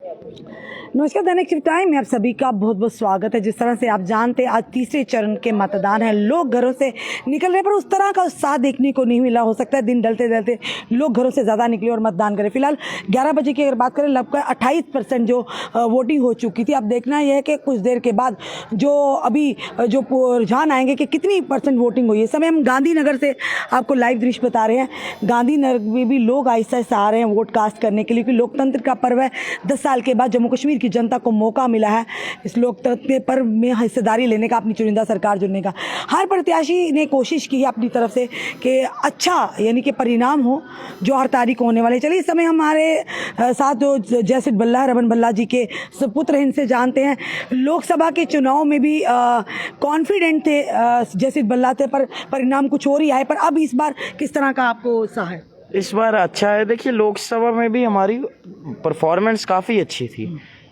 नमस्कार, दैनिक shift time में आप सभी का बहुत बहुत स्वागत है। जिस तरह से आप जानते हैं आज तीसरे चरण के मतदान है, लोग घरों से निकल रहे पर उस तरह का उत्साह देखने को नहीं मिला। हो सकता है दिन ढलते ढलते लोग घरों से ज़्यादा निकले और मतदान करें। फिलहाल 11 बजे की अगर बात करें, लगभग 28% जो वोटिंग हो चुकी थी। अब देखना यह है कि कुछ देर के बाद जो अभी जो रुझान आएंगे कि कितनी % वोटिंग हुई है। इस समय हम गांधीनगर से आपको लाइव दृश्य बता रहे हैं। गांधीनगर में भी लोग आहिस्ता आहिस्ता आ रहे हैं वोट कास्ट करने के लिए, क्योंकि लोकतंत्र का पर्व है। 10 साल के बाद जम्मू कश्मीर की जनता को मौका मिला है इस लोकतंत्र के पर्व में हिस्सेदारी लेने का, अपनी चुनिंदा सरकार चुनने का। हर प्रत्याशी ने कोशिश की है अपनी तरफ से कि अच्छा यानी कि परिणाम हो जो हर तारीख होने वाले। चलिए, इस समय हमारे साथ जो जयसिद्ध भल्ला रमन भल्ला जी के सुपुत्र हैं, इनसे जानते हैं। लोकसभा के चुनाव में भी कॉन्फिडेंट थे जयसिद्ध भल्ला थे, पर परिणाम कुछ और ही आए। पर अब इस बार किस तरह का आपको उत्साह है? इस बार अच्छा है। देखिए, लोकसभा में भी हमारी परफॉर्मेंस काफ़ी अच्छी थी।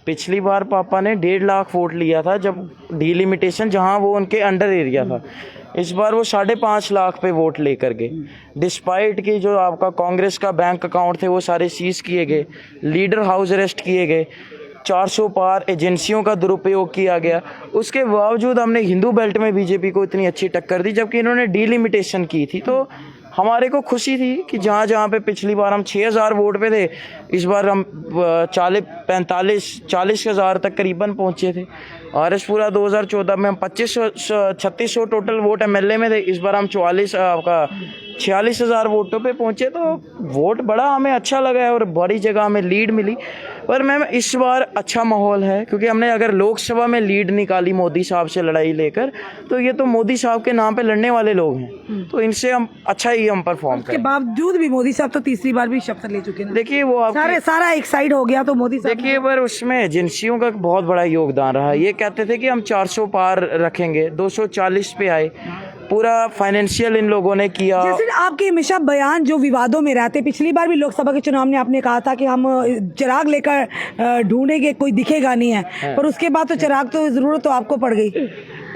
पिछली बार पापा ने 1.5 लाख वोट लिया था, जब डिलिमिटेशन जहां वो उनके अंडर एरिया था। इस बार वो 5.5 लाख पे वोट लेकर गए। डिस्पाइट कि जो आपका कांग्रेस का बैंक अकाउंट थे वो सारे सीज किए गए, लीडर हाउस अरेस्ट किए गए, 400 पार एजेंसियों का दुरुपयोग किया गया। उसके बावजूद हमने हिंदू बेल्ट में बीजेपी को इतनी अच्छी टक्कर दी, जबकि इन्होंने डिलिमिटेशन की थी। तो हमारे को खुशी थी कि जहाँ जहाँ पे पिछली बार हम 6000 वोट पे थे, इस बार हम 40,000 तक करीबन पहुँचे थे। पूरा 2014 में हम 3600 टोटल वोट एमएलए में थे। इस बार हम 46,000 वोटों पे पहुँचे। तो वोट बड़ा हमें अच्छा लगा है और बड़ी जगह हमें लीड मिली। पर मैम इस बार अच्छा माहौल है, क्योंकि हमने अगर लोकसभा में लीड निकाली मोदी साहब से लड़ाई लेकर, तो ये तो मोदी साहब के नाम पे लड़ने वाले लोग हैं, तो इनसे हम अच्छा ही हम परफॉर्म करें। उसके बावजूद भी मोदी साहब तो तीसरी बार भी शपथ ले चुके हैं। देखिए, वो सारा एक साइड हो गया तो मोदी साहब देखिए, पर उसमें एजेंसियों का बहुत बड़ा योगदान रहा। ये कहते थे कि हम 400 पार रखेंगे, 240 पे आए। पूरा फाइनेंशियल इन लोगों ने किया। जैसे आपके हमेशा बयान जो विवादों में रहते, पिछली बार भी लोकसभा के चुनाव में आपने कहा था कि हम चिराग लेकर ढूंढेंगे, कोई दिखेगा नहीं है। पर उसके बाद तो चिराग तो जरूरत तो आपको पड़ गई।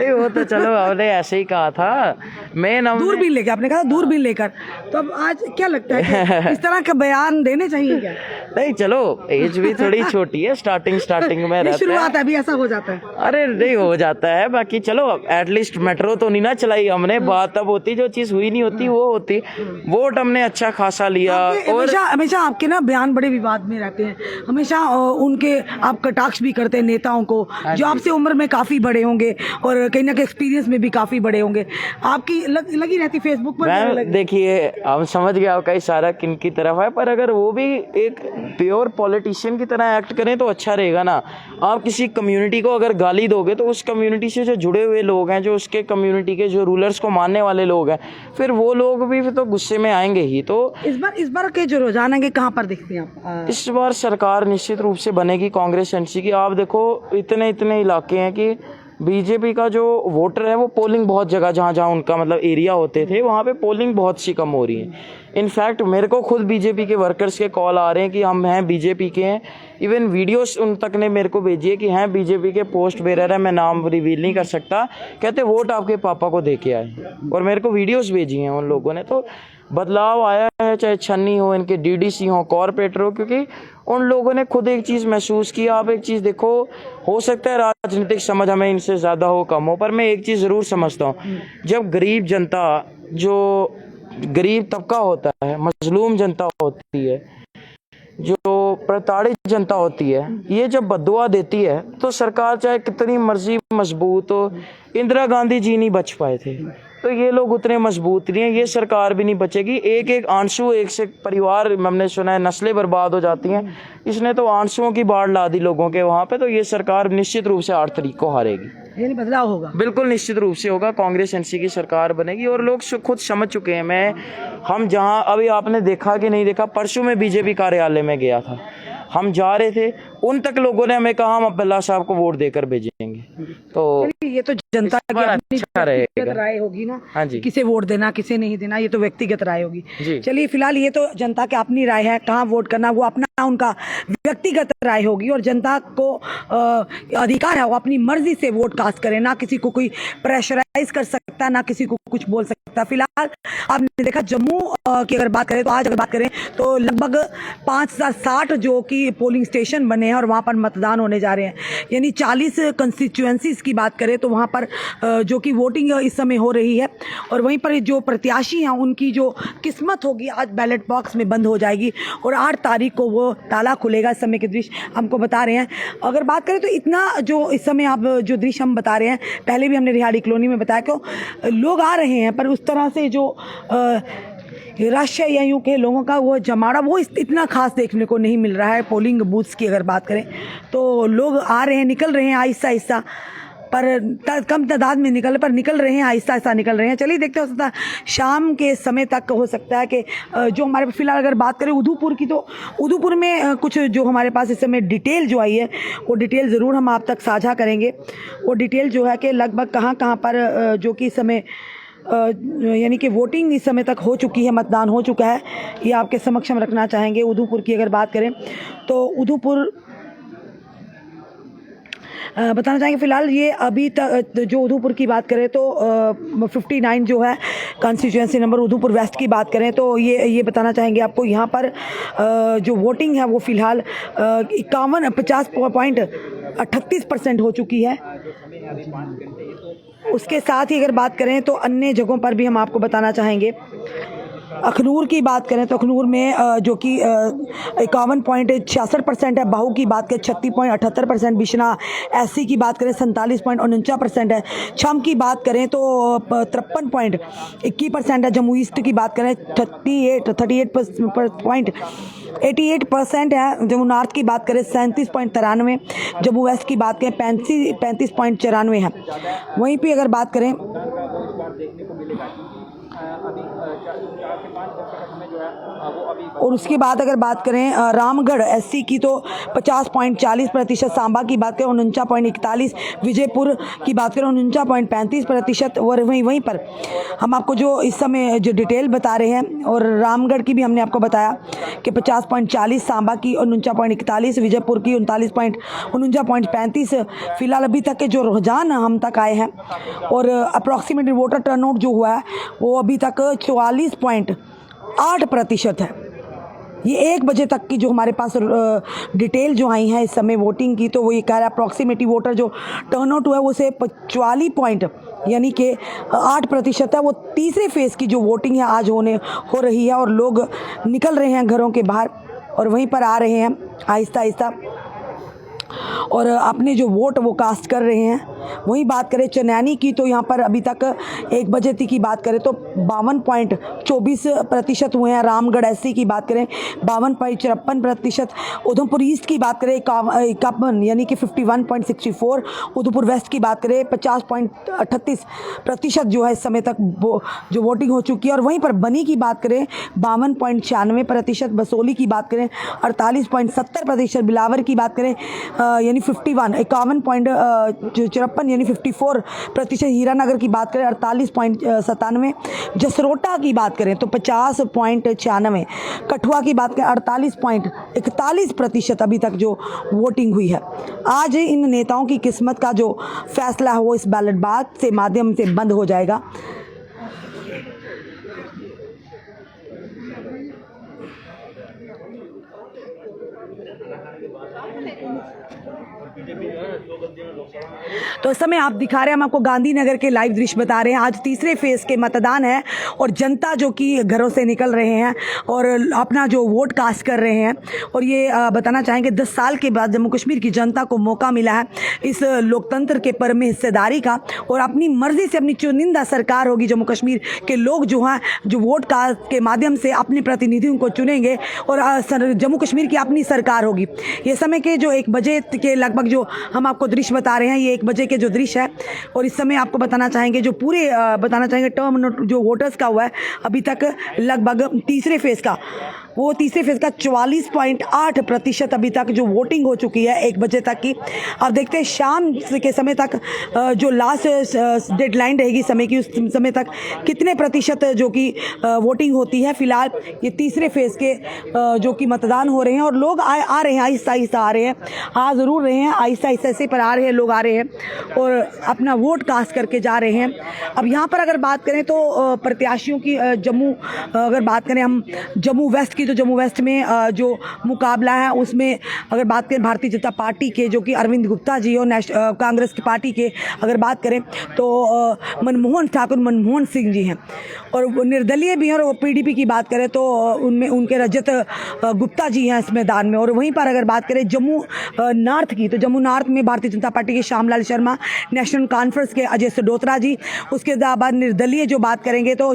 वो तो चलो हमने ऐसे ही कहा था। दूरबीन लेकर आपने कहा, दूरबीन लेकर। तो अब आज क्या लगता है कि इस तरह के बयान देने चाहिए क्या? नहीं, चलो एज भी थोड़ी छोटी है, स्टार्टिंग में रहता है। शुरुआत है, अभी ऐसा हो जाता है। अरे नहीं, हो जाता है। बाकी चलो, एटलीस्ट मेट्रो तो नहीं ना चलाई हमने। बात तब होती जो चीज हुई नहीं होती वो होती। वोट हमने अच्छा खासा लिया। और हमेशा आपके ना बयान बड़े विवाद में रहते हैं। हमेशा उनके आप कटाक्ष भी करते हैं नेताओं को, जो आपसे उम्र में काफी बड़े होंगे और कहीं ना कहीं एक्सपीरियंस में भी काफी बड़े होंगे। आपकी लगी रहती फेसबुक पर। देखिए, हम समझ गए आपका इशारा किन की तरफ है, पर अगर वो भी एक प्योर पॉलिटिशियन की तरह एक्ट करें तो अच्छा रहेगा ना। आप किसी कम्युनिटी को अगर गाली दोगे तो उस कम्युनिटी से जो जुड़े हुए लोग हैं, जो उसके कम्युनिटी के जो रूलर्स को मानने वाले लोग हैं, फिर वो लोग भी फिर तो गुस्से में आएंगे ही। तो इस बार के जो रुझान है कहाँ पर दिखते हैं आप? इस बार सरकार निश्चित रूप से बनेगी कांग्रेस एनसी की। आप देखो, इतने इलाके हैं कि बीजेपी का जो वोटर है वो पोलिंग बहुत जगह जहाँ जहाँ उनका मतलब एरिया होते थे, वहाँ पे पोलिंग बहुत सी कम हो रही है। इनफैक्ट मेरे को खुद बीजेपी के वर्कर्स के कॉल आ रहे हैं कि हम हैं बीजेपी के हैं। इवन वीडियोस उन तक ने मेरे को भेजी है कि हैं बीजेपी के पोस्ट बेरर है, मैं नाम रिवील नहीं कर सकता। कहते वोट आपके पापा को दे के आए, और मेरे को वीडियोस भेजी हैं उन लोगों ने। तो बदलाव आया है, चाहे छन्नी हो, इनके डीडीसी हो, कॉरपोरेटर हो, क्योंकि उन लोगों ने खुद एक चीज़ महसूस की। आप एक चीज़ देखो, हो सकता है राजनीतिक समझ हमें इनसे ज़्यादा हो कम हो, पर मैं एक चीज़ ज़रूर समझता हूँ, जब गरीब जनता, जो गरीब तबका होता है, मजलूम जनता होती है, जो प्रताड़ित जनता होती है, ये जब बद्दुआ देती है तो सरकार चाहे कितनी मर्जी मजबूत हो, इंदिरा गांधी जी नहीं बच पाए थे, तो ये लोग उतने मजबूत नहीं है, ये सरकार भी नहीं बचेगी। एक आंसू, एक से परिवार, हमने सुना है नस्लें बर्बाद हो जाती हैं। इसने तो आंसुओं की बाढ़ ला दी लोगों के वहाँ पे। तो ये सरकार निश्चित रूप से 8 तारीख को हारेगी। यानी बदलाव होगा? बिल्कुल निश्चित रूप से होगा। कांग्रेस एनसी की सरकार बनेगी और लोग खुद समझ चुके हैं। हम जहाँ अभी आपने देखा कि नहीं देखा, परसों में बीजेपी कार्यालय में गया था, हम जा रहे थे, उन तक लोगों ने हमें कहा हम अब्दुल्ला साहब को वोट देकर भेजेंगे। तो ये तो जनता इस की बार अपनी अच्छा व्यक्तिगत रहेगा। राय होगी ना, हाँ जी। किसे वोट देना किसे नहीं देना, ये तो व्यक्तिगत राय होगी। जी। चलिए फिलहाल ये तो जनता की अपनी राय है, कहाँ वोट करना वो अपना उनका व्यक्तिगत राय होगी, और जनता को अधिकार है वो अपनी मर्जी से वोट कास्ट करे, ना किसी को कोई प्रेशराइज कर सकता, ना किसी को कुछ बोल सकता। फिलहाल आपने देखा जम्मू की अगर बात करें तो आज अगर बात करें तो लगभग 560 जो कि पोलिंग स्टेशन बने हैं और वहाँ पर मतदान होने जा रहे हैं, यानी 40 कंस्टिट्यूएंसीज की बात करें तो वहाँ पर जो कि वोटिंग इस समय हो रही है, और वहीं पर जो प्रत्याशी हैं उनकी जो किस्मत होगी आज बैलेट बॉक्स में बंद हो जाएगी और 8 तारीख को वो ताला खुलेगा। इस समय के दृश्य हमको बता रहे हैं। अगर बात करें तो इतना जो इस समय आप जो दृश्य हम बता रहे हैं, पहले भी हमने रिहाड़ी कॉलोनी में बताया कि लोग आ रहे हैं, पर उस तरह से जो रश है या यूँ के लोगों का वो जमावड़ा वो इतना खास देखने को नहीं मिल रहा है। पोलिंग बूथ्स की अगर बात करें तो लोग आ रहे हैं, निकल रहे हैं आहिस्ता आहिस्ता, पर कम तादाद में निकल रहे हैं, आहिस्ता आहिस्ता निकल रहे हैं। चलिए देखते हो सकता है शाम के समय तक हो सकता है कि जो हमारे फिलहाल अगर बात करें उधमपुर की, तो उधमपुर में कुछ जो हमारे पास इस समय डिटेल जो आई है वो डिटेल ज़रूर हम आप तक साझा करेंगे। वो डिटेल जो है कि लगभग कहाँ कहाँ पर जो कि इस समय यानी कि वोटिंग इस समय तक हो चुकी है, मतदान हो चुका है, ये आपके समक्ष हम रखना चाहेंगे। उधमपुर की अगर बात करें तो उधमपुर बताना चाहेंगे फिलहाल ये अभी तक जो उधमपुर की बात करें तो 59 जो है कॉन्स्टिट्यूएंसी नंबर उधमपुर वेस्ट की बात करें तो ये बताना चाहेंगे आपको यहाँ पर जो वोटिंग है वो फिलहाल 50.38% हो चुकी है। उसके साथ ही अगर बात करें तो अन्य जगहों पर भी हम आपको बताना चाहेंगे। अखनूर की बात करें तो अखनूर में जो कि 51.66% है। बहू की बात करें 36.78%, बिश्ना एससी की बात करें 47.49% है। छम की बात करें तो 53.21% है। जम्मू ईस्ट की बात करें 38.88% है। जम्मू नॉर्थ की बात करें 37.93, जम्मू वेस्ट की बात करें 35.94 है। वहीं पे अगर बात करें और उसके बाद अगर बात करें रामगढ़ एससी की तो 50.40%, सांबा की बात करें 49.41, विजयपुर की बात करें 49.35%। और वहीं पर हम आपको जो इस समय जो डिटेल बता रहे हैं, और रामगढ़ की भी हमने आपको बताया कि 50.40, सांबा की 49.41, विजयपुर की 49.35। फिलहाल अभी तक के जो रुझान हम तक आए हैं और अप्रॉक्सीमेटली वोटर टर्नआउट जो हुआ है वो अभी तक 44.8% है। ये 1 बजे तक की जो हमारे पास डिटेल जो आई है इस समय वोटिंग की, तो वो ये कह रहा है अप्रॉक्सीमेटली वोटर जो टर्नआउट हुआ है वो से 44 यानी कि 8% है। वो तीसरे फेज़ की जो वोटिंग है आज हो रही है और लोग निकल रहे हैं घरों के बाहर और वहीं पर आ रहे हैं आहिस्ता आहिस्ता और अपने जो वोट वो कास्ट कर रहे हैं। वहीं बात करें चनैनी की तो यहाँ पर अभी तक 1 बजे की बात करें तो 52.24% हुए हैं। रामगढ़ एससी की बात करें 52.54%, उधमपुर ईस्ट की बात करें 51 यानी कि 51.64, उधमपुर वेस्ट की बात करें 50.38% जो है इस समय तक जो वोटिंग हो चुकी है। और वहीं पर बनी की बात करें 52.96%, बसोली की बात करें 48.70%, बिलावर की बात करें यानी 51.54 यानी 54%, हीरानगर की बात करें 48.97, जसरोटा की बात करें तो 50.96, कठुआ की बात करें 48.41% अभी तक जो वोटिंग हुई है। आज इन नेताओं की किस्मत का जो फैसला है वो इस बैलेट बॉक्स से माध्यम से बंद हो जाएगा। तो इस समय आप दिखा रहे हैं, हम आपको गांधीनगर के लाइव दृश्य बता रहे हैं। आज तीसरे फेज के मतदान है और जनता जो कि घरों से निकल रहे हैं और अपना जो वोट कास्ट कर रहे हैं। और ये बताना चाहेंगे 10 साल के बाद जम्मू कश्मीर की जनता को मौका मिला है इस लोकतंत्र के पर्व में हिस्सेदारी का, और अपनी मर्जी से अपनी चुनिंदा सरकार होगी। जम्मू कश्मीर के लोग जो हैं जो वोट कास्ट के माध्यम से अपने प्रतिनिधियों को चुनेंगे और जम्मू कश्मीर की अपनी सरकार होगी। ये समय के जो 1 बजे के लगभग जो हम आपको दृश्य बता रहे हैं, ये 1 बजे के जो दृश्य है। और इस समय आपको बताना चाहेंगे जो पूरे बताना चाहेंगे टर्म जो वोटर्स का हुआ है अभी तक लगभग तीसरे फेज का वो तीसरे फेज़ का 44.8% अभी तक जो वोटिंग हो चुकी है 1 बजे तक की। अब देखते हैं शाम के समय तक जो लास्ट डेडलाइन रहेगी समय की, उस समय तक कितने प्रतिशत जो कि वोटिंग होती है। फिलहाल ये तीसरे फेज़ के जो कि मतदान हो रहे हैं और लोग आ रहे हैं, आहिस्ता आहिस्ता आ रहे हैं, आ ज़रूर रहे हैं, आहिस्ता आहिस्ता से पर आ रहे हैं, लोग आ रहे हैं और अपना वोट कास्ट करके जा रहे हैं। अब यहाँ पर अगर बात करें तो प्रत्याशियों की जम्मू अगर बात करें हम जम्मू वेस्ट की, तो जम्मू वेस्ट में जो मुकाबला है उसमें अगर बात करें भारतीय जनता पार्टी के जो कि अरविंद गुप्ता जी और कांग्रेस की पार्टी के अगर बात करें तो मनमोहन सिंह जी हैं और वो निर्दलीय भी हैं। और पीडीपी की बात करें तो उनमें उनके रजत गुप्ता जी हैं इस मैदान में। और वहीं पर अगर बात करें जम्मू नॉर्थ की, तो जम्मू नॉर्थ में भारतीय जनता पार्टी के श्यामलाल शर्मा, नेशनल कॉन्फ्रेंस के अजय सडोत्रा जी, उसके बाद निर्दलीय जो बात करेंगे तो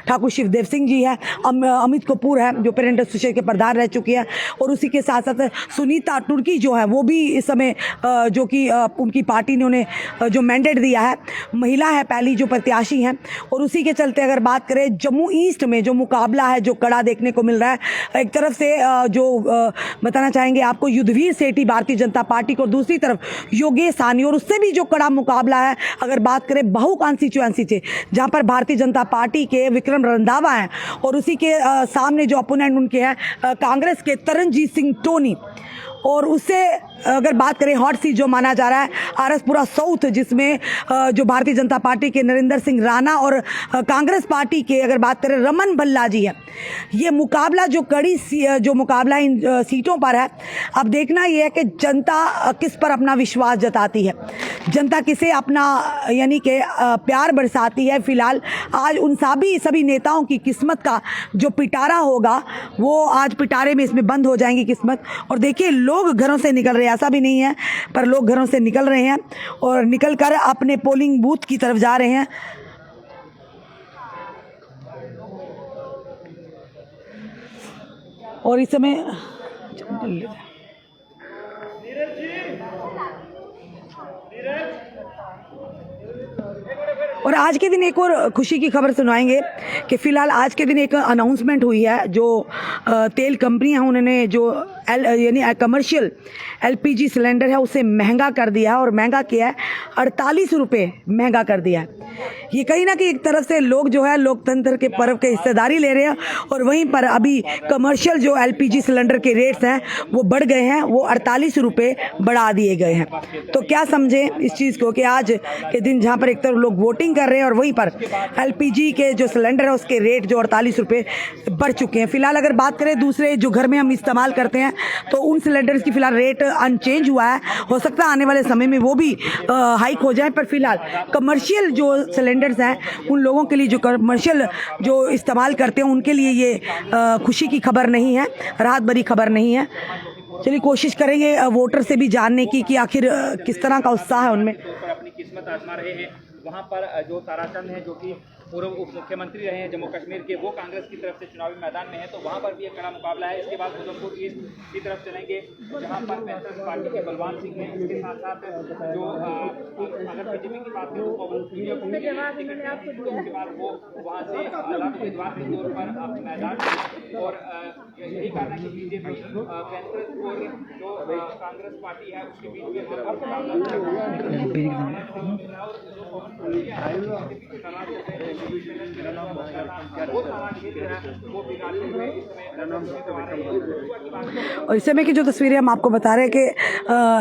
ठाकुर शिवदेव सिंह जी है, अमित कपूर है जो पेरेंट एसोसिएशन के प्रधान रह चुके हैं और उसी के साथ साथ सुनीता तुर्की जो है वो भी इस समय जो कि उनकी पार्टी ने उन्हें जो मैंडेट दिया है, महिला है पहली जो प्रत्याशी हैं। और उसी के चलते अगर बात करें जम्मू ईस्ट में जो मुकाबला है जो कड़ा देखने को मिल रहा है, एक तरफ से जो बताना चाहेंगे आपको युद्धवीर सेठी भारतीय जनता पार्टी को, दूसरी तरफ योगेश सानी, और उससे भी जो कड़ा मुकाबला है अगर बात करें बहु कॉन्स्टिट्यूएंसी से जहां पर भारतीय जनता पार्टी के विक्रम रंधावा हैं और उसी के सामने जो अपोनेंट उनके हैं कांग्रेस के तरनजीत सिंह टोनी। और उससे अगर बात करें हॉट सीट जो माना जा रहा है आरएसपुरा साउथ, जिसमें जो भारतीय जनता पार्टी के नरेंद्र सिंह राणा और कांग्रेस पार्टी के अगर बात करें रमन भल्ला जी है। ये मुकाबला जो कड़ी जो मुकाबला इन सीटों पर है, अब देखना ये है कि जनता किस पर अपना विश्वास जताती है, जनता किसे अपना यानी कि प्यार बरसाती है। फिलहाल आज उन सभी नेताओं की किस्मत का जो पिटारा होगा वो आज पिटारे में इसमें बंद हो जाएंगी किस्मत। और देखिए लोग घरों से निकल रहे हैं, ऐसा भी नहीं है पर लोग घरों से निकल रहे हैं और निकल कर अपने पोलिंग बूथ की तरफ जा रहे हैं। और इस समय और आज के दिन एक और खुशी की खबर सुनाएंगे कि फ़िलहाल आज के दिन एक अनाउंसमेंट हुई है। जो तेल कंपनियां हैं उन्होंने जो यानी कमर्शियल एलपीजी सिलेंडर है उसे महंगा कर दिया है और महंगा किया है 48 रुपये महंगा कर दिया है। ये कहीं ना कहीं एक तरफ से लोग जो है लोकतंत्र के पर्व के हिस्सेदारी ले रहे हैं और वहीं पर अभी कमर्शियल जो एलपीजी सिलेंडर के रेट्स हैं वो बढ़ गए हैं, वो 48 रुपये बढ़ा दिए गए हैं। तो क्या समझें इस चीज़ को कि आज के दिन जहाँ पर एक तरफ लोग वोटिंग कर रहे हैं और वहीं पर एलपीजी के जो सिलेंडर है उसके रेट जो 48 रुपये बढ़ चुके हैं। फिलहाल अगर बात करें दूसरे जो घर में हम इस्तेमाल करते हैं तो उन सिलेंडर्स की फिलहाल रेट अनचेंज हुआ है, हो सकता है आने वाले समय में वो भी हाइक हो जाए। पर फिलहाल कमर्शियल जो सिलेंडर्स हैं उन लोगों के लिए जो कमर्शियल जो इस्तेमाल करते हैं उनके लिए ये खुशी की खबर नहीं है, राहत भरी खबर नहीं है। चलिए कोशिश करेंगे वोटर से भी जानने की कि आखिर किस तरह का उत्साह है उनमें। अपनी किस्मत आजमा रहे हैं। वहाँ पर जो ताराचंद हैं जो कि पूर्व उप मुख्यमंत्री रहे हैं जम्मू कश्मीर के, वो कांग्रेस की तरफ से चुनावी मैदान में है, तो वहाँ पर भी एक कड़ा मुकाबला है। इसके बाद उधमपुर ईस्ट की तरफ चलेंगे जहाँ पर पैंथर्स पार्टी के बलवान सिंह हैं। इसके साथ साथ जो अगर बीजेपी की बात करें तो पवन सूर्या को उसके बाद वो वहाँ से अलग उम्मीदवार के तौर पर मैदान में, और यही कारण है कि बीजेपी पैंथर्स और जो कांग्रेस पार्टी है उसके बीच में और इस समय की जो तस्वीरें हम आपको बता रहे हैं कि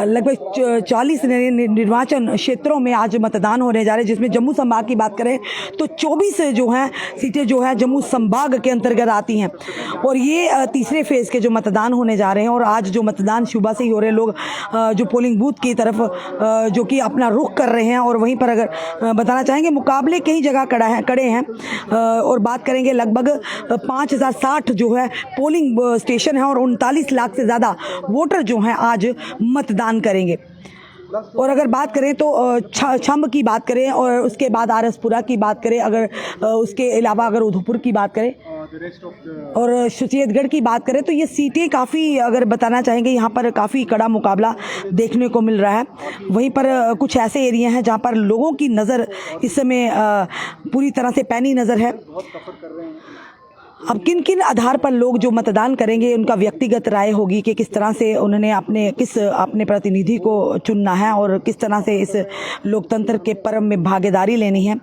लगभग 40 निर्वाचन क्षेत्रों में आज मतदान होने जा रहे हैं, जिसमें जम्मू संभाग की बात करें तो 24 जो हैं सीटें जो है जम्मू संभाग के अंतर्गत आती हैं। और ये तीसरे फेज़ के जो मतदान होने जा रहे हैं और आज जो मतदान सुबह से ही हो रहे हैं, लोग जो पोलिंग बूथ की तरफ जो कि अपना रुख कर रहे हैं। और वहीं पर अगर बताना चाहेंगे मुकाबले कई जगह कड़े हैं और बात करेंगे लगभग 5060 जो है पोलिंग स्टेशन है और 39 लाख से ज़्यादा वोटर जो हैं आज मतदान करेंगे। और अगर बात करें तो छंब की बात करें और उसके बाद आरएसपुरा की बात करें, अगर उसके अलावा अगर उधमपुर की बात करें और सुचेतगढ़ की बात करें तो ये सीटें काफ़ी अगर बताना चाहेंगे यहाँ पर काफ़ी कड़ा मुकाबला देखने को मिल रहा है। वहीं पर कुछ ऐसे एरिया हैं जहाँ पर लोगों की नज़र इस समय पूरी तरह से पैनी नज़र है। अब किन किन आधार पर लोग जो मतदान करेंगे उनका व्यक्तिगत राय होगी कि किस तरह से उन्होंने अपने प्रतिनिधि को चुनना है और किस तरह से इस लोकतंत्र के पर्व में भागीदारी लेनी है।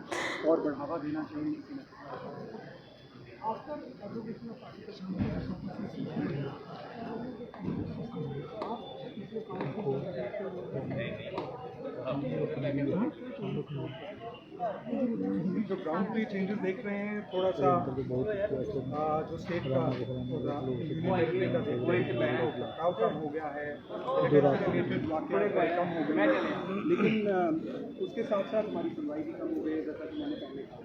जो ग्राउंड पे चेंजेस देख रहे हैं, थोड़ा सा जो स्टेट का कम हो गया है, कम हो गया, लेकिन उसके साथ साथ हमारी सुनवाई भी कम हो गई है, जैसा कि मैंने पहले कहा।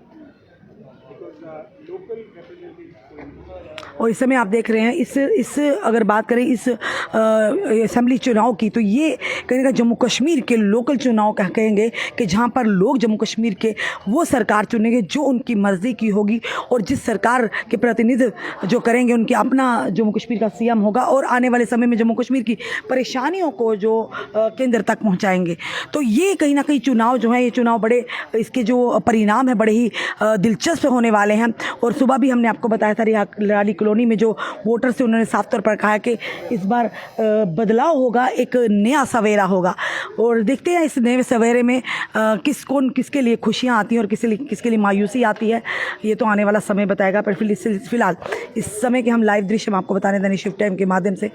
और इस समय आप देख रहे हैं इस अगर बात करें इस असेंबली चुनाव की, तो ये कहेगा जम्मू कश्मीर के लोकल चुनाव कहेंगे कि जहाँ पर लोग जम्मू कश्मीर के वो सरकार चुनेंगे जो उनकी मर्जी की होगी और जिस सरकार के प्रतिनिधित्व जो करेंगे उनके अपना जम्मू कश्मीर का सीएम होगा और आने वाले समय में जम्मू कश्मीर की परेशानियों को जो केंद्र तक पहुँचाएंगे। तो ये कहीं ना कहीं चुनाव जो है, ये चुनाव बड़े इसके जो परिणाम है बड़े ही दिलचस्प होने वाले हैं। और सुबह भी हमने आपको बताया था रियाली कॉलोनी में जो वोटर से उन्होंने साफ तौर पर कहा कि इस बार बदलाव होगा, एक नया सवेरा होगा। और देखते हैं इस नए सवेरे में किसके लिए खुशियां आती हैं और किसके लिए मायूसी आती है, ये तो आने वाला समय बताएगा। पर फिलहाल इस समय के हम लाइव दृश्य हम आपको बता रहे हैं दैनिक शिफ्ट टाइम के माध्यम से।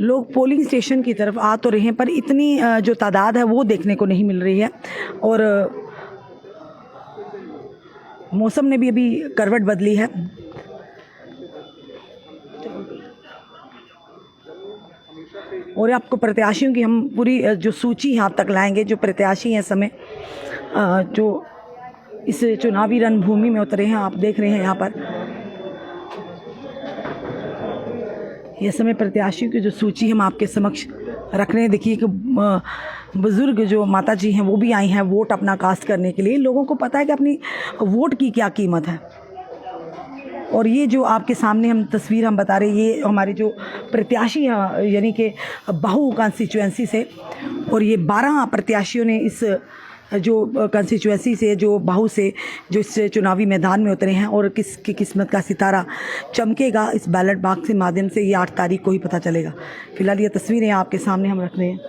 लोग पोलिंग स्टेशन की तरफ आ तो रहे हैं पर इतनी जो तादाद है वो देखने को नहीं मिल रही है। और मौसम ने भी अभी करवट बदली है। और आपको प्रत्याशियों की हम पूरी जो सूची यहाँ तक लाएंगे, जो प्रत्याशी हैं समय जो इस चुनावी रणभूमि में उतरे हैं। आप देख रहे हैं यहाँ पर यह समय प्रत्याशियों की जो सूची हम आपके समक्ष रख रहे हैं। देखिए कि बुज़ुर्ग जो माता जी हैं वो भी आई हैं वोट अपना कास्ट करने के लिए। लोगों को पता है कि अपनी वोट की क्या कीमत है। और ये जो आपके सामने हम तस्वीर हम बता रहे हैं, ये हमारे जो प्रत्याशी हैं यानी कि बाहू कॉन्स्टिट्यूएंसी से, और ये 12 प्रत्याशियों ने इस जो कंस्टिट्यूएंसी से जो बाहू से जो इस चुनावी मैदान में उतरे हैं। और किसकी किस्मत का सितारा चमकेगा इस बैलेट बॉक्स के माध्यम से, ये 8 तारीख को ही पता चलेगा। फिलहाल ये तस्वीरें आपके सामने हम रख रहे हैं।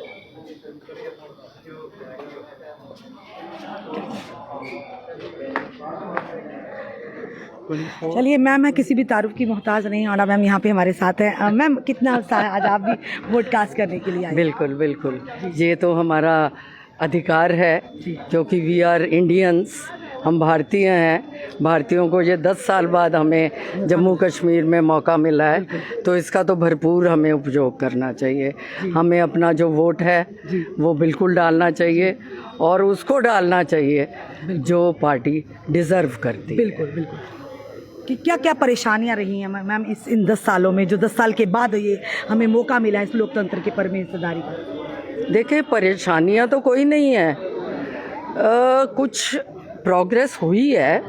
चलिए मैम, मैं किसी भी तारुफ की मोहताज नहीं, आना मैम यहाँ पे हमारे साथ है। मैम कितना उत्साह है आज आप भी वोट कास्ट करने के लिए आए? बिल्कुल बिल्कुल, ये तो हमारा अधिकार है क्योंकि वी आर इंडियंस, हम भारतीय हैं। भारतीयों को ये 10 साल बाद हमें जम्मू कश्मीर में मौका मिला है, तो इसका तो भरपूर हमें उपयोग करना चाहिए। हमें अपना जो वोट है वो बिल्कुल डालना चाहिए और उसको डालना चाहिए जो पार्टी डिज़र्व करती है। बिल्कुल बिल्कुल। कि क्या क्या परेशानियां रही हैं मैम इन 10 सालों में, जो 10 साल के बाद ये हमें मौका मिला है इस लोकतंत्र के पर्व में हिस्सेदारी का? देखिए, परेशानियां तो कोई नहीं है, कुछ प्रोग्रेस हुई है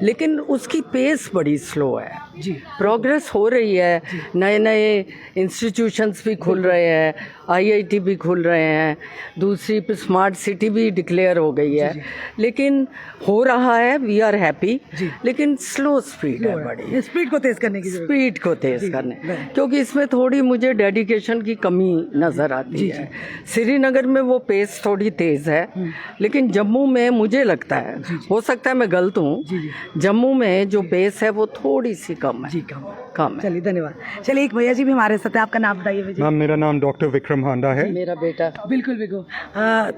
लेकिन उसकी पेस बड़ी स्लो है जी। प्रोग्रेस हो रही है, नए नए इंस्टीट्यूशंस भी खुल रहे हैं, आईआईटी भी खुल रहे हैं, दूसरी स्मार्ट सिटी भी डिक्लेयर हो गई है। लेकिन हो रहा है, वी आर हैप्पी, लेकिन स्लो स्पीड है बड़ी। स्पीड को तेज करने की जरूरत है। स्पीड को तेज करने, क्योंकि इसमें थोड़ी मुझे डेडिकेशन की कमी नज़र आती है। श्रीनगर में वो पेस थोड़ी तेज़ है, लेकिन जम्मू में मुझे लगता है, हो सकता है मैं गलत हूँ, जम्मू में जो पेस है वो थोड़ी सी कम है। कम है। चलिए धन्यवाद। चलिए एक भैया जी भी हमारे साथ है, आपका नाम बताइए भैया। मैम मेरा नाम डॉक्टर विक्रम हांडा है। मेरा बेटा। बिल्कुल बिल्कुल,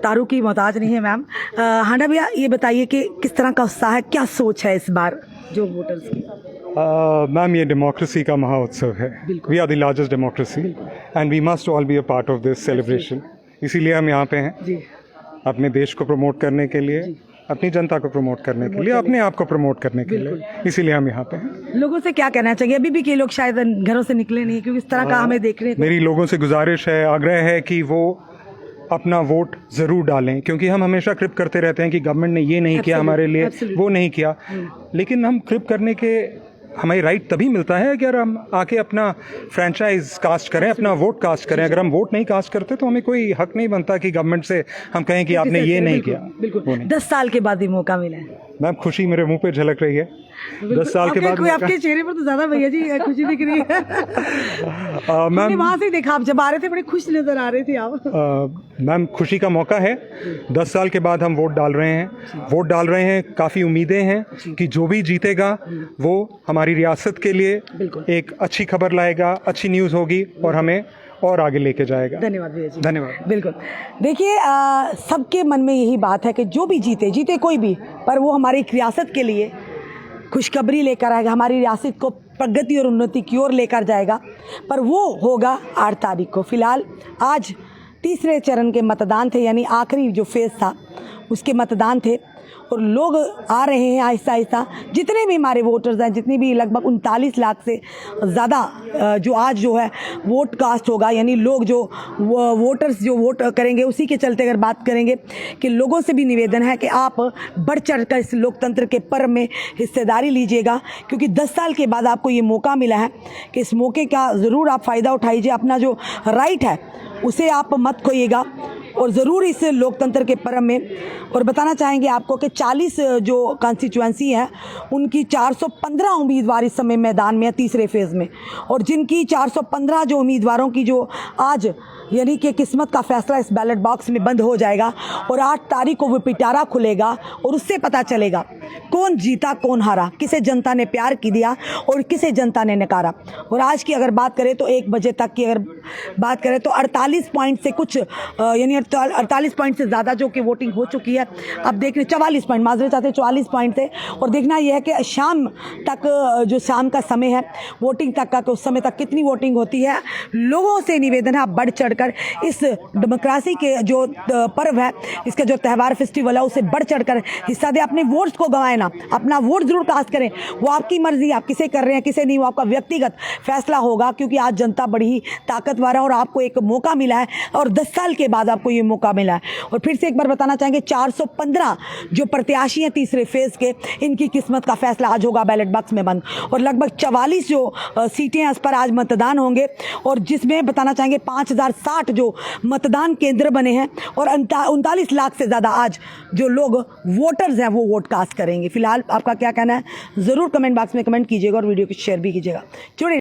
तारू की मोहताज नहीं है मैम। हांडा भैया, ये बताइए कि किस तरह का उत्साह है, क्या सोच है इस बार जो वोटर्स की? मैम ये डेमोक्रेसी का महाउत्सव है। We are the largest democracy and we must all be a part of this celebration. इसीलिए हम यहाँ पे हैं जी। अपने देश को प्रमोट करने के लिए, अपनी जनता को प्रमोट करने के लिए, अपने आप को प्रमोट करने के लिए, इसीलिए हम यहाँ पे हैं। लोगों से क्या कहना चाहिए? अभी भी कई लोग शायद घरों से निकले नहीं क्योंकि इस तरह का हमें देख रहे हैं। मेरी लोगों से गुजारिश है, आग्रह है कि वो अपना वोट ज़रूर डालें, क्योंकि हम हमेशा क्रिप करते रहते हैं कि गवर्नमेंट ने ये नहीं किया हमारे लिए, वो नहीं किया। लेकिन हम क्रिप करने के हमें राइट तभी मिलता है अगर हम आके अपना फ्रेंचाइज कास्ट करें, अपना वोट कास्ट करें। अगर हम वोट नहीं कास्ट करते तो हमें कोई हक नहीं बनता कि गवर्नमेंट से हम कहें कि आपने ये नहीं किया। बिल्कुल 10 साल के बाद ये मौका मिला है। मैम खुशी मेरे मुंह पे झलक रही है 10 साल के बाद। आपके चेहरे पर तो ज्यादा भैया जी खुशी दिख रही है। मैम वहां से देखा, आप जब आ रहे थे बड़े खुश नजर आ रहे थे आप। मैम खुशी का मौका है, 10 साल के बाद हम वोट डाल रहे हैं, काफ़ी उम्मीदें हैं कि जो भी जीतेगा वो हमारी रियासत के लिए एक अच्छी खबर लाएगा, अच्छी न्यूज़ होगी और हमें और आगे लेके जाएगा। धन्यवाद भैया जी। धन्यवाद। बिल्कुल, देखिए सबके मन में यही बात है कि जो भी जीते कोई भी, पर वो हमारी रियासत के लिए खुशखबरी लेकर आएगा, हमारी रियासत को प्रगति और उन्नति की ओर लेकर जाएगा, पर वो होगा 8 तारीख को। फिलहाल आज तीसरे चरण के मतदान थे, यानी आखिरी जो फेज़ था उसके मतदान थे और लोग आ रहे हैं आहिस्ता आहिस्ता। जितने भी हमारे वोटर्स हैं, जितनी भी लगभग 39 लाख से ज़्यादा जो आज जो है वोट कास्ट होगा, यानी लोग जो वोटर्स जो वोट करेंगे, उसी के चलते अगर बात करेंगे कि लोगों से भी निवेदन है कि आप बढ़ चढ़ कर इस लोकतंत्र के पर्व में हिस्सेदारी लीजिएगा, क्योंकि 10 साल के बाद आपको ये मौका मिला है कि इस मौके का ज़रूर आप फ़ायदा उठाइए। अपना जो राइट है उसे आप मत खोइएगा और ज़रूर इस लोकतंत्र के पर्व में। और बताना चाहेंगे आपको कि 40 जो कॉन्स्टिट्यूएंसी है उनकी 415 उम्मीदवार इस समय मैदान में है तीसरे फेज़ में, और जिनकी 415 जो उम्मीदवारों की जो आज यानी कि किस्मत का फैसला इस बैलेट बॉक्स में बंद हो जाएगा और 8 तारीख को वो पिटारा खुलेगा और उससे पता चलेगा कौन जीता कौन हारा, किसे जनता ने प्यार की दिया और किसे जनता ने नकारा। और आज की अगर बात करें तो 1 बजे तक की अगर बात करें तो 48 पॉइंट से कुछ यानी 48 पॉइंट से ज़्यादा जो कि वोटिंग हो चुकी है। अब देख रहे 44 पॉइंट, माजरे चाहते 44 पॉइंट थे। और देखना यह है कि शाम तक जो शाम का समय है वोटिंग तक का, उस समय तक कितनी वोटिंग होती है। लोगों से निवेदन है आप बढ़ चढ़ कर इस डेमोक्रेसी के जो पर्व है, इसका जो त्यौहार फेस्टिवल है, उसे बढ़ चढ़ कर हिस्सा दे। अपने वोट्स को गंवाएं ना, अपना वोट जरूर कास्ट करें। वो आपकी मर्जी, आप किसे कर रहे हैं किसे नहीं, वो आपका व्यक्तिगत फैसला होगा, क्योंकि आज जनता बड़ी ही ताकतवर है और आपको एक मौका मिला है और 10 साल के बाद आपको ये मौका मिला है। और फिर से एक बार बताना चाहेंगे 415 जो प्रत्याशी हैं तीसरे फेज के, इनकी किस्मत का फैसला आज होगा बैलेट बॉक्स में बंद। और लगभग 44 जो सीटें हैं उस पर आज मतदान होंगे, और जिसमें बताना चाहेंगे 5060 जो मतदान केंद्र बने हैं और 39 लाख से ज़्यादा आज जो लोग वोटर्स हैं वो वोट कास्ट करेंगे। फिलहाल आपका क्या कहना है ज़रूर कमेंट बॉक्स में कमेंट कीजिएगा और वीडियो को शेयर भी कीजिएगा। जुड़े